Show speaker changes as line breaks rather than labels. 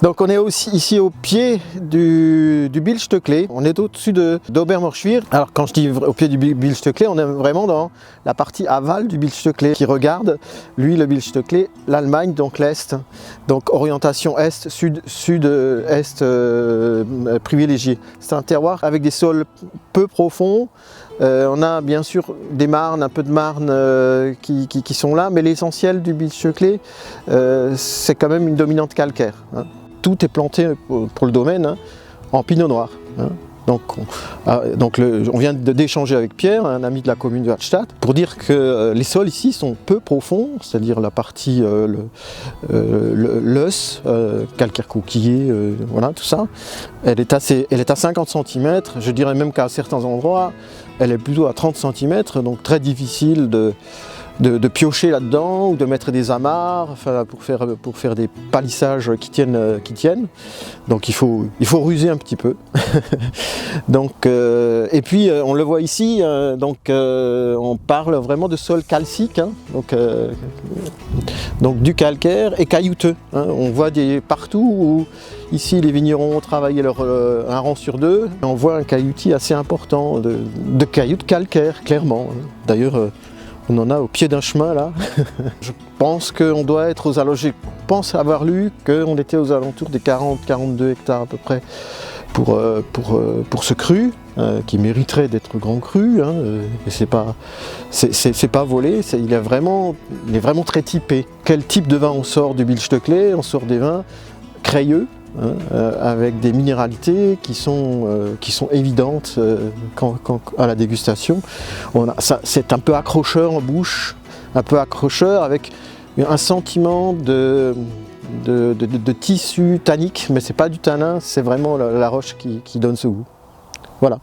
Donc on est aussi ici au pied du Bilstöckle. On est au-dessus d'Obermorschwihr. Alors quand je dis au pied du Bilstöckle, on est vraiment dans la partie aval du Bilstöckle qui regarde, lui le Bilstöckle, l'Allemagne, donc l'Est. Donc orientation Est, Sud-Est privilégiée. C'est un terroir avec des sols peu profonds. On a bien sûr des marnes, un peu de marnes qui sont là, mais l'essentiel du Bilstöckle, c'est quand même une dominante calcaire. Hein. Tout est planté pour le domaine hein, en pinot noir. Hein. Donc on vient d'échanger avec Pierre, un ami de la commune de Hallstatt, pour dire que les sols ici sont peu profonds, c'est-à-dire la partie l'œus, calcaire coquillé, voilà tout ça. Elle est à 50 cm, je dirais même qu'à certains endroits, elle est plutôt à 30 cm, donc très difficile de piocher là-dedans ou de mettre des amarres enfin, pour faire des palissages qui tiennent. Donc il faut ruser un petit peu. Donc, et puis on le voit ici, on parle vraiment de sol calcique, hein, donc du calcaire et caillouteux. Hein. On voit partout où ici les vignerons ont travaillé un rang sur deux, on voit un cailloutis assez important de cailloux de calcaire, clairement. D'ailleurs, on en a au pied d'un chemin là. Je pense qu'on doit être aux alentours, je pense avoir lu qu'on était aux alentours des 40-42 hectares à peu près pour ce cru, qui mériterait d'être grand cru, hein, et c'est pas volé, il est vraiment très typé. Quel type de vin on sort du Bilstöckle? On sort des vins crayeux, hein, avec des minéralités qui sont évidentes à la dégustation. C'est un peu accrocheur en bouche, un peu accrocheur avec un sentiment de tissu tannique, mais c'est pas du tanin, c'est vraiment la roche qui donne ce goût. Voilà.